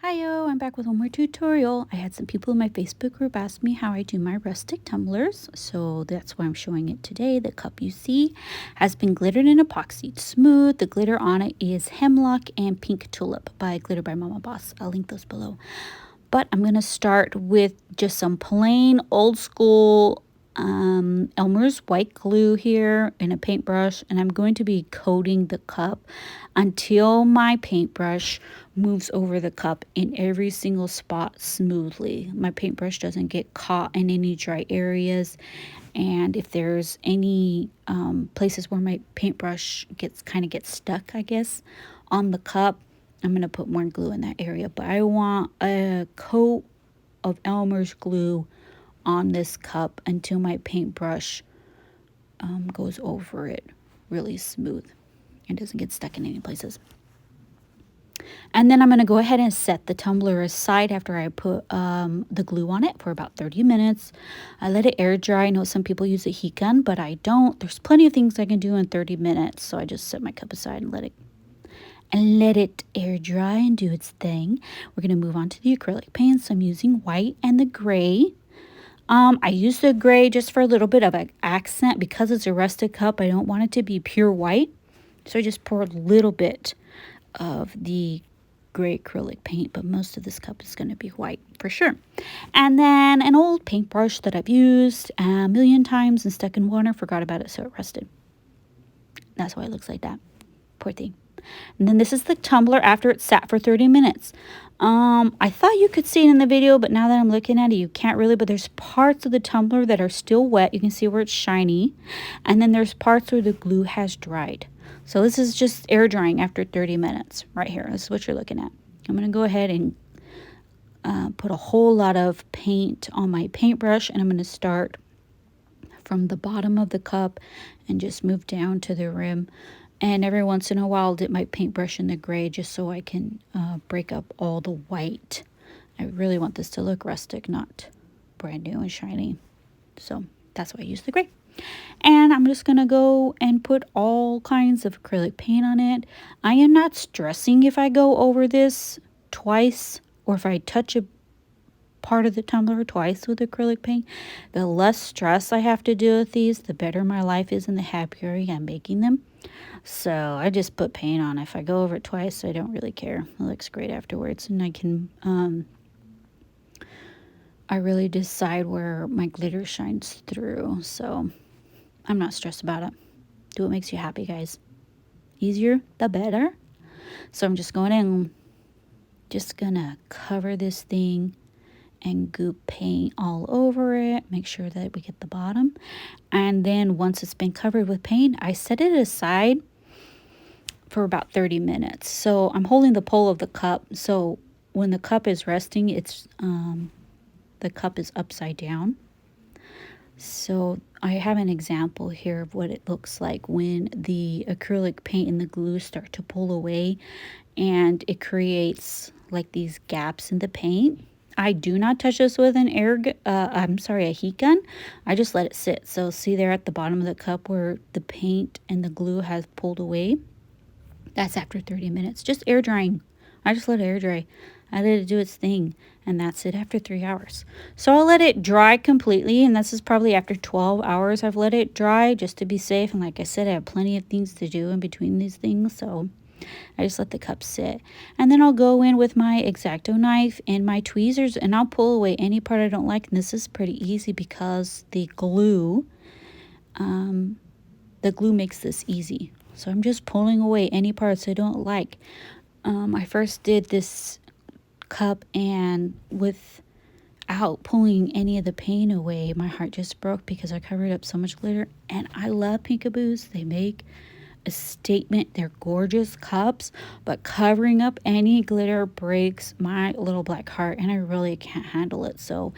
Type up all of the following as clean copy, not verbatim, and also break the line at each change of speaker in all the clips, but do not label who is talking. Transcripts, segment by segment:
Hiyo, I'm back with one more tutorial. I had some people in my Facebook group ask me how I do my rustic tumblers, so that's why I'm showing it today. The cup you see has been glittered and epoxied smooth. The glitter on it is Hemlock and Pink Tulip by Glitter by Mama Boss. I'll link those below. But I'm going to start with just some plain old school Elmer's white glue here in a paintbrush, and I'm going to be coating the cup until my paintbrush moves over the cup in every single spot smoothly. My paintbrush doesn't get caught in any dry areas, and if there's any places where my paintbrush gets stuck, I guess, on the cup, I'm going to put more glue in that area. But I want a coat of Elmer's glue on this cup until my paintbrush goes over it really smooth and doesn't get stuck in any places. And then I'm going to go ahead and set the tumbler aside after I put the glue on it for about 30 minutes. I let it air dry. I know some people use a heat gun, but I don't. There's plenty of things I can do in 30 minutes. So I just set my cup aside and let it air dry and do its thing. We're going to move on to the acrylic paints. I'm using white and the gray. I use the gray just for a little bit of an accent. Because it's a rustic cup, I don't want it to be pure white. So I just pour a little bit of the gray acrylic paint, but most of this cup is going to be white for sure. And then an old paintbrush that I've used a million times and stuck in water, forgot about it, so it rusted. That's why it looks like that. Poor thing. And then this is the tumbler after it sat for 30 minutes. I thought you could see it in the video, but now that I'm looking at it, you can't really. But there's parts of the tumbler that are still wet. You can see where it's shiny. And then there's parts where the glue has dried. So this is just air drying after 30 minutes right here. This is what you're looking at. I'm going to go ahead and put a whole lot of paint on my paintbrush. And I'm going to start from the bottom of the cup and just move down to the rim. And every once in a while, I'll dip my paintbrush in the gray just so I can break up all the white. I really want this to look rustic, not brand new and shiny. So that's why I use the gray. And I'm just going to go and put all kinds of acrylic paint on it. I am not stressing if I go over this twice or if I touch a part of the tumbler twice with acrylic paint. The less stress I have to do with these, the better my life is and the happier I am making them. So I just put paint on. If I go over it twice, I don't really care. It looks great afterwards. And I can, I really decide where my glitter shines through. So I'm not stressed about it. Do what makes you happy, guys. Easier, the better. So I'm just going in, just gonna cover this thing and goop paint all over it. Make sure that we get the bottom. And then once it's been covered with paint, I set it aside for about 30 minutes. So I'm holding the pole of the cup. So when the cup is resting, it's the cup is upside down. So I have an example here of what it looks like when the acrylic paint and the glue start to pull away and it creates like these gaps in the paint. I do not touch this with an a heat gun. I just let it sit. So see there at the bottom of the cup where the paint and the glue has pulled away? That's after 30 minutes. Just air drying. I just let it air dry. I let it do its thing. And that's it after 3 hours. So I'll let it dry completely. And this is probably after 12 hours I've let it dry just to be safe. And like I said, I have plenty of things to do in between these things. So I just let the cup sit. And then I'll go in with my X-Acto knife and my tweezers. And I'll pull away any part I don't like. And this is pretty easy because the glue makes this easy. So I'm just pulling away any parts I don't like. I first did this cup and without pulling any of the paint away, my heart just broke because I covered up so much glitter. And I love Pinkaboos. They make a statement. They're gorgeous cups, but covering up any glitter breaks my little black heart and I really can't handle it. So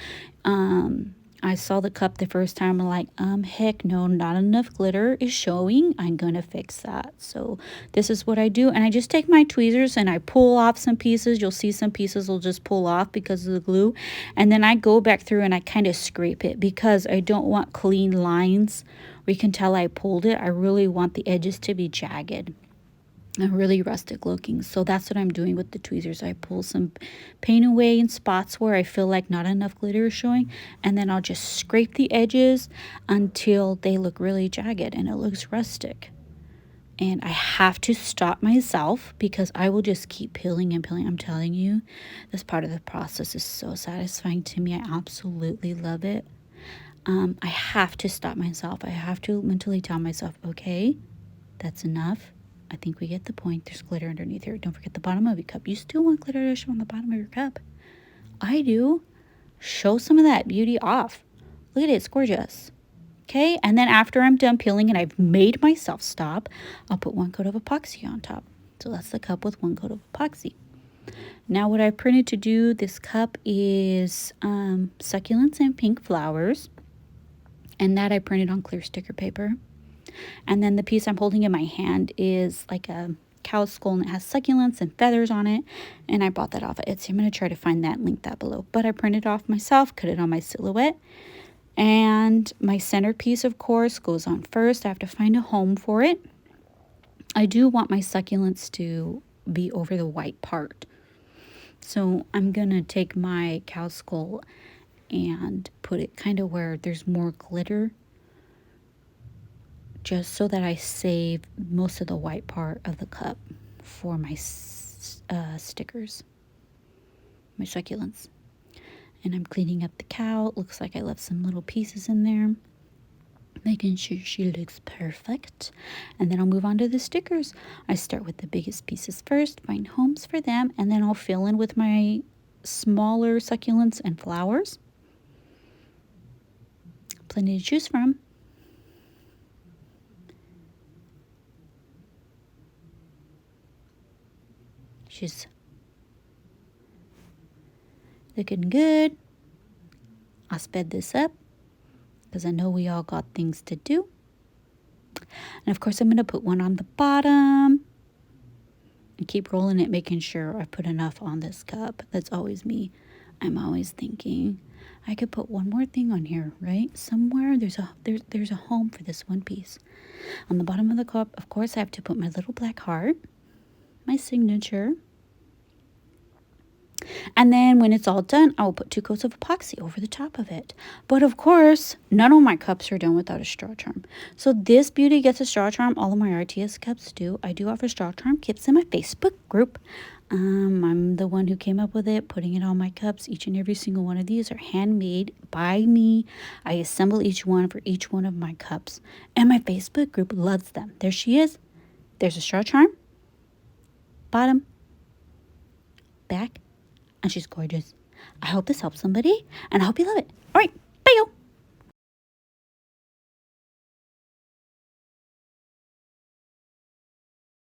I saw the cup the first time. I'm like, heck no, not enough glitter is showing. I'm gonna fix that. So this is what I do. And I just take my tweezers and I pull off some pieces. You'll see some pieces will just pull off because of the glue. And then I go back through and I kind of scrape it because I don't want clean lines where you can tell I pulled it. I really want the edges to be jagged. and really rustic looking. So that's what I'm doing with the tweezers. I pull some paint away in spots where I feel like not enough glitter is showing, and then I'll just scrape the edges until they look really jagged and it looks rustic. And I have to stop myself because I will just keep peeling and peeling. I'm telling you, this part of the process is so satisfying to me. I absolutely love it. I have to stop myself. I have to mentally tell myself, okay, that's enough. I think we get the point. There's glitter underneath here. Don't forget the bottom of your cup. You still want glitter to show on the bottom of your cup. I do. Show some of that beauty off. Look at it. It's gorgeous. Okay, and then after I'm done peeling and I've made myself stop, I'll put 1 coat of epoxy on top. So that's the cup with 1 coat of epoxy. Now what I printed to do this cup is succulents and pink flowers. And that I printed on clear sticker paper. And then the piece I'm holding in my hand is like a cow skull, and it has succulents and feathers on it. And I bought that off of Etsy. I'm going to try to find that and link that below. But I printed it off myself, cut it on my silhouette. And my centerpiece, of course, goes on first. I have to find a home for it. I do want my succulents to be over the white part. So I'm going to take my cow skull and put it kind of where there's more glitter, just so that I save most of the white part of the cup for my stickers, my succulents. And I'm cleaning up the cow. It looks like I left some little pieces in there, making sure she looks perfect. And then I'll move on to the stickers. I start with the biggest pieces first, find homes for them, and then I'll fill in with my smaller succulents and flowers. Plenty to choose from. She's looking good. I'll sped this up because I know we all got things to do. And of course I'm going to put one on the bottom and keep rolling it, making sure I put enough on this cup. That's always me. I'm always thinking I could put one more thing on here, right? Somewhere there's a home for this one piece. On the bottom of the cup, of course, I have to put my little black heart, my signature. And then when it's all done, I will put 2 coats of epoxy over the top of it. But of course, none of my cups are done without a straw charm. So this beauty gets a straw charm. All of my RTS cups do. I do offer straw charm kits in my Facebook group. I'm the one who came up with it, putting it on my cups. Each and every single one of these are handmade by me. I assemble each one for each one of my cups. And my Facebook group loves them. There she is. There's a straw charm. Bottom. Back. And she's gorgeous. I hope this helps somebody, and I hope you love it. All right.